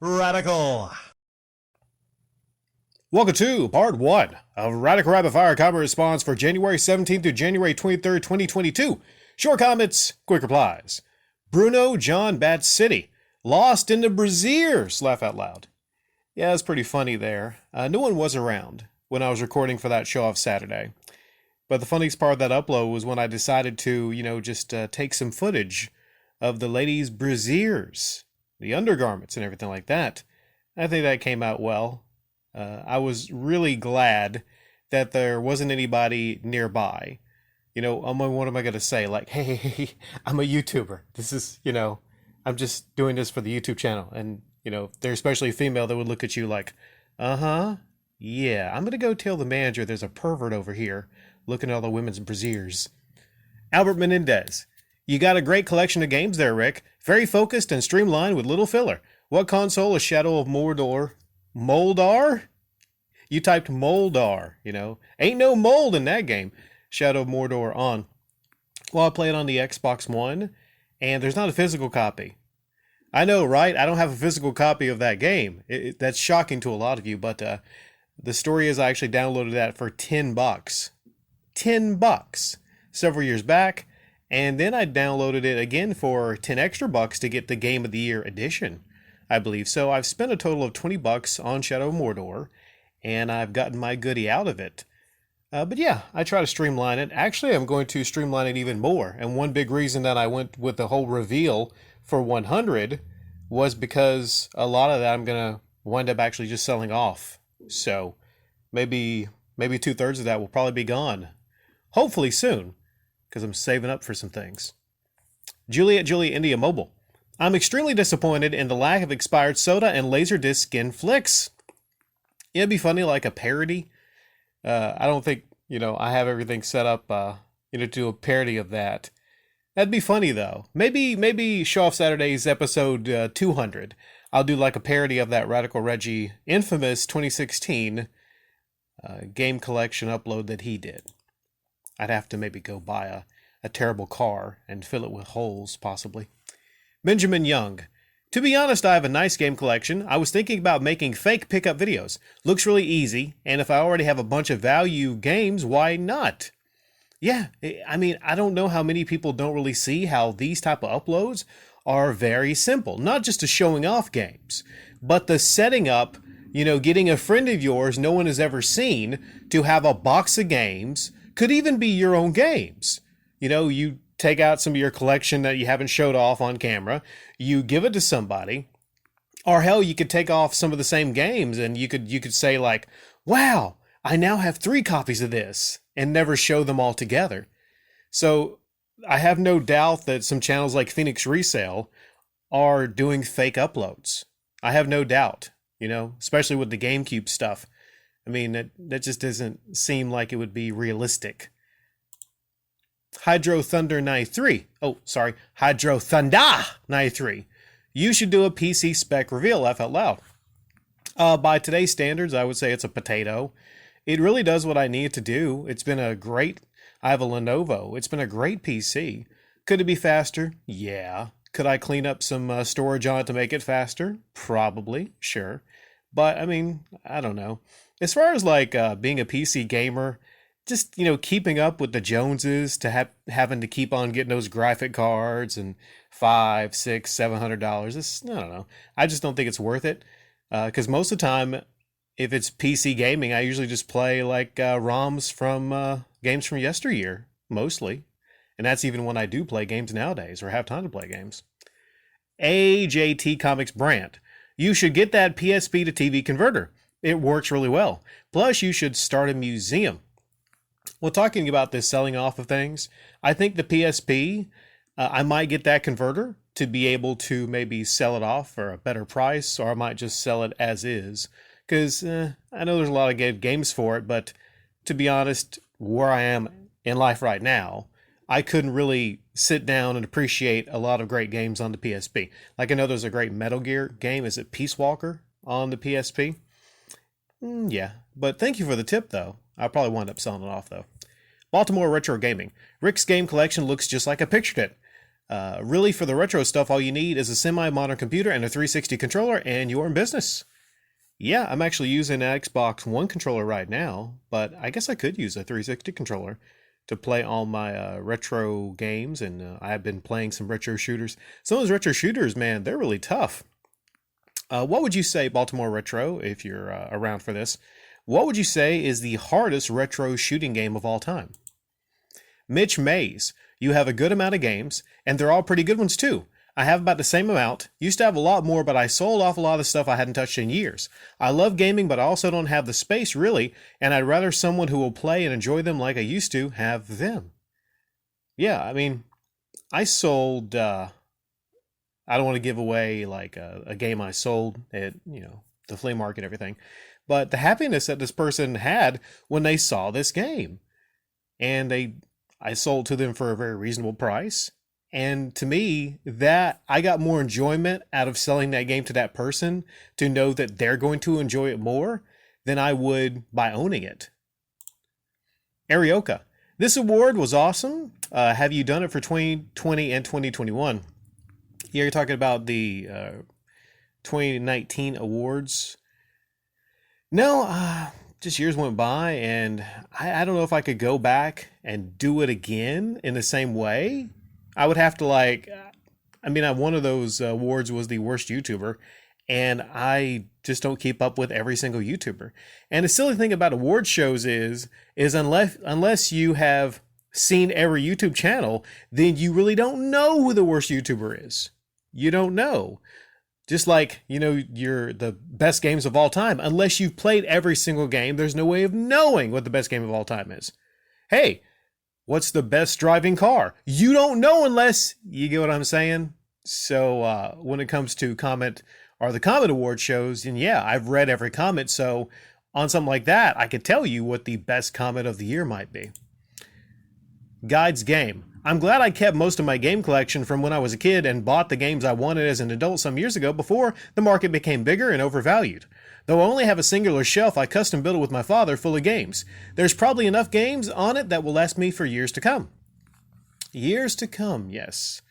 Radical. Welcome to part 1 of Radical Rapid Fire Comment Response for January 17th through January 23rd, 2022. Short comments, quick replies. Bruno John Bat City. Lost in the Braziers. Laugh out loud. Yeah, it's pretty funny there. No one was around when I was recording for that show off Saturday. But the funniest part of that upload was when I decided to, just take some footage of the ladies' braziers, the undergarments and everything like that. I think that came out well. I was really glad that there wasn't anybody nearby. What am I going to say? Like, hey, I'm a YouTuber. This is, I'm just doing this for the YouTube channel. And, they're especially female that would look at you like, yeah, I'm going to go tell the manager there's a pervert over here looking at all the women's braziers. Albert Menendez. You got a great collection of games there, Rick. Very focused and streamlined with little filler. What console is Shadow of Mordor? Moldar? You typed Moldar, Ain't no mold in that game. Shadow of Mordor on. Well, I play it on the Xbox One, and there's not a physical copy. I know, right? I don't have a physical copy of that game. That's shocking to a lot of you, but the story is I actually downloaded that for $10. $10 several years back, and then I downloaded it again for 10 extra bucks to get the Game of the Year edition, I believe. So I've spent a total of $20 on Shadow of Mordor, and I've gotten my goodie out of it. But yeah, I try to streamline it. Actually, I'm going to streamline it even more. And one big reason that I went with the whole reveal for 100 was because a lot of that I'm going to wind up actually just selling off. So maybe 2/3 of that will probably be gone. Hopefully soon, because I'm saving up for some things. Juliet India Mobile. I'm extremely disappointed in the lack of expired soda and Laserdisc skin flicks. It'd be funny, like a parody. I don't think, I have everything set up, to do a parody of that. That'd be funny, though. Maybe Show Off Saturday's episode 200. I'll do like a parody of that Radical Reggie infamous 2016 game collection upload that he did. I'd have to maybe go buy a terrible car and fill it with holes, possibly. Benjamin Young. To be honest, I have a nice game collection. I was thinking about making fake pickup videos. Looks really easy, and if I already have a bunch of value games, why not? Yeah, I don't know how many people don't really see how these type of uploads are very simple. Not just the showing off games, but the setting up, getting a friend of yours no one has ever seen to have a box of games, could even be your own games. You take out some of your collection that you haven't showed off on camera, you give it to somebody, or hell, you could take off some of the same games and you could say like, wow, I now have 3 copies of this, and never show them all together. So I have no doubt that some channels like Phoenix Resale are doing fake uploads. I have no doubt, especially with the GameCube stuff. That just doesn't seem like it would be realistic. Hydro Thunder 93. Oh, sorry. Hydro Thunder 93. You should do a PC spec reveal, laugh out loud. By today's standards, I would say it's a potato. It really does what I need it to do. I have a Lenovo. It's been a great PC. Could it be faster? Yeah. Could I clean up some storage on it to make it faster? Probably. Sure. But, I don't know. As far as being a PC gamer, just, keeping up with the Joneses to having to keep on getting those graphic cards and $500, $600, $700. I don't know. I just don't think it's worth it. Because most of the time, if it's PC gaming, I usually just play ROMs from games from yesteryear, mostly. And that's even when I do play games nowadays or have time to play games. AJT Comics brand. You should get that PSP to TV converter. It works really well. Plus, you should start a museum. Well, talking about this selling off of things, I think the PSP, I might get that converter to be able to maybe sell it off for a better price, or I might just sell it as is. Because I know there's a lot of good games for it, but to be honest, where I am in life right now, I couldn't really sit down and appreciate a lot of great games on the PSP. I know there's a great Metal Gear game. Is it Peace Walker on the PSP? Yeah, but thank you for the tip, though. I'll probably wind up selling it off, though. Baltimore Retro Gaming. Rick's game collection looks just like I pictured it. Really, for the retro stuff, all you need is a semi-modern computer and a 360 controller, and you're in business. Yeah, I'm actually using an Xbox One controller right now, but I guess I could use a 360 controller to play all my retro games, and I've been playing some retro shooters. Some of those retro shooters, man, they're really tough. What would you say, Baltimore Retro, if you're around for this? What would you say is the hardest retro shooting game of all time? Mitch Mays, you have a good amount of games, and they're all pretty good ones too. I have about the same amount. Used to have a lot more, but I sold off a lot of stuff I hadn't touched in years. I love gaming, but I also don't have the space really, and I'd rather someone who will play and enjoy them like I used to have them. Yeah, I mean, I sold. I don't want to give away like a game I sold at the flea market and everything, but the happiness that this person had when they saw this game, and I sold to them for a very reasonable price. And to me, that I got more enjoyment out of selling that game to that person to know that they're going to enjoy it more than I would by owning it. Arioka, this award was awesome. Have you done it for 2020 and 2021? Yeah, you're talking about the 2019 awards. No, just years went by, and I don't know if I could go back and do it again in the same way. I would have to one of those awards was the worst YouTuber, and I just don't keep up with every single YouTuber. And the silly thing about award shows is unless you have seen every YouTube channel, then you really don't know who the worst YouTuber is. You don't know. Just like, you're the best games of all time. Unless you've played every single game, there's no way of knowing what the best game of all time is. Hey, what's the best driving car? You don't know unless you get what I'm saying. So when it comes to the comment award shows, and yeah, I've read every comment. So on something like that, I could tell you what the best comment of the year might be. Guides Game. I'm glad I kept most of my game collection from when I was a kid and bought the games I wanted as an adult some years ago before the market became bigger and overvalued. Though I only have a singular shelf I custom built with my father full of games. There's probably enough games on it that will last me for years to come. Years to come, yes.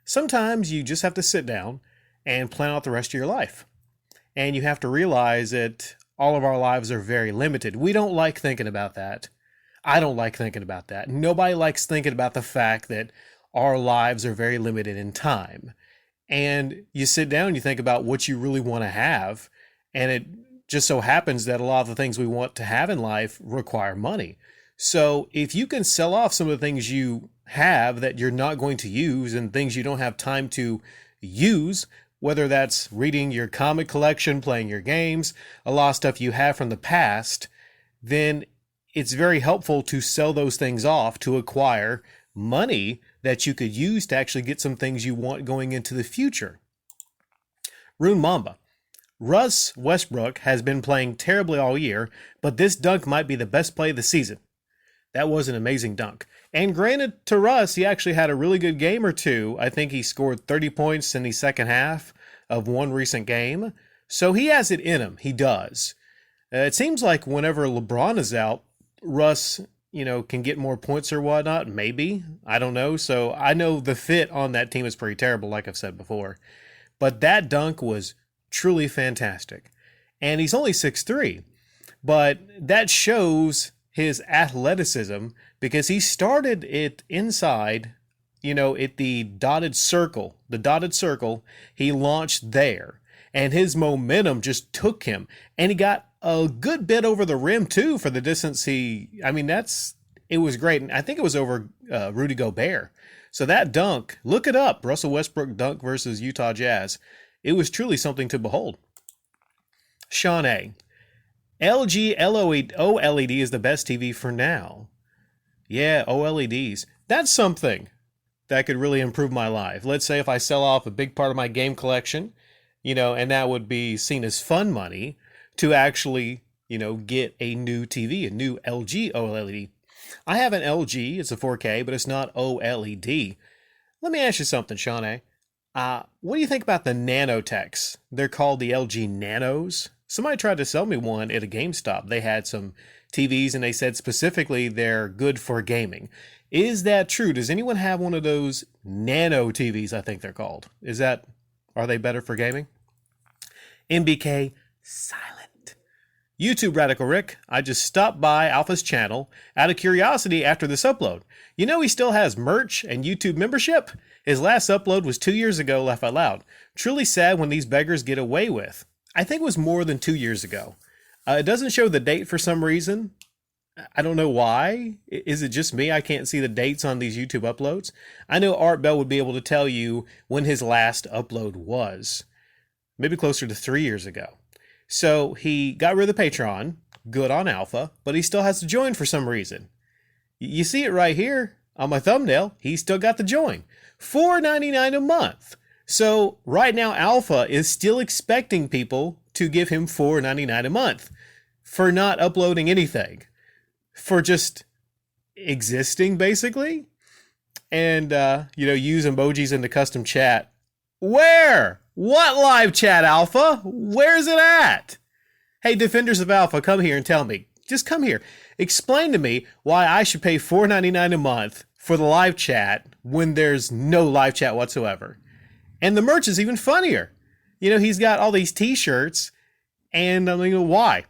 Sometimes you just have to sit down and plan out the rest of your life. And you have to realize that all of our lives are very limited. We don't like thinking about that. I don't like thinking about that. Nobody likes thinking about the fact that our lives are very limited in time. And you sit down and you think about what you really want to have, and it just so happens that a lot of the things we want to have in life require money. So if you can sell off some of the things you have that you're not going to use and things you don't have time to use, whether that's reading your comic collection, playing your games, a lot of stuff you have from the past, then it's very helpful to sell those things off to acquire money that you could use to actually get some things you want going into the future. Rune Mamba. Russ Westbrook has been playing terribly all year, but this dunk might be the best play of the season. That was an amazing dunk. And granted to Russ, he actually had a really good game or two. I think he scored 30 points in the second half of one recent game. So he has it in him. He does. It seems like whenever LeBron is out, Russ, can get more points or whatnot. Maybe. I don't know. So I know the fit on that team is pretty terrible, like I've said before. But that dunk was truly fantastic. And he's only 6'3", but that shows his athleticism because he started it inside, at the dotted circle. The dotted circle, he launched there. And his momentum just took him. And he got a good bit over the rim, too, for the distance it was great. And I think it was over Rudy Gobert. So that dunk, look it up, Russell Westbrook dunk versus Utah Jazz. It was truly something to behold. Sean A. LG OLED is the best TV for now. Yeah, OLEDs. That's something that could really improve my life. Let's say if I sell off a big part of my game collection, and that would be seen as fun money to actually, get a new TV, a new LG OLED. I have an LG, it's a 4K, but it's not OLED. Let me ask you something, Sean A. What do you think about the nanotechs? They're called the LG Nanos. Somebody tried to sell me one at a GameStop. They had some TVs and they said specifically they're good for gaming. Is that true? Does anyone have one of those Nano TVs, I think they're called? Are they better for gaming? MBK, silent. YouTube Radical Rick, I just stopped by Alpha's channel out of curiosity after this upload. You know he still has merch and YouTube membership? His last upload was 2 years ago, laugh out loud. Truly sad when these beggars get away with. I think it was more than 2 years ago. It doesn't show the date for some reason. I don't know why. Is it just me? I can't see the dates on these YouTube uploads. I know Art Bell would be able to tell you when his last upload was. Maybe closer to 3 years ago. So he got rid of the Patreon, good on Alpha, but he still has to join for some reason. You see it right here on my thumbnail. He still got the join. $4.99 a month. So right now Alpha is still expecting people to give him $4.99 a month for not uploading anything. For just existing, basically. And, use emojis in the custom chat. Where? What live chat, Alpha? Where's it at? Hey, defenders of Alpha, come here and tell me. Just come here. Explain to me why I should pay $4.99 a month for the live chat when there's no live chat whatsoever. And the merch is even funnier. He's got all these t-shirts, and why?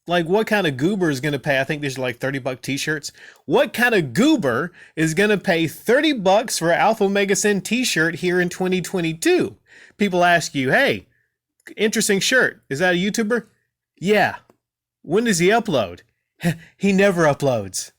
Like, what kind of goober is going to pay? I think these are like $30 t-shirts. What kind of goober is going to pay $30 for an Alpha Omega Sin t-shirt here in 2022? People ask you, hey, interesting shirt. Is that a YouTuber? Yeah. When does he upload? He never uploads.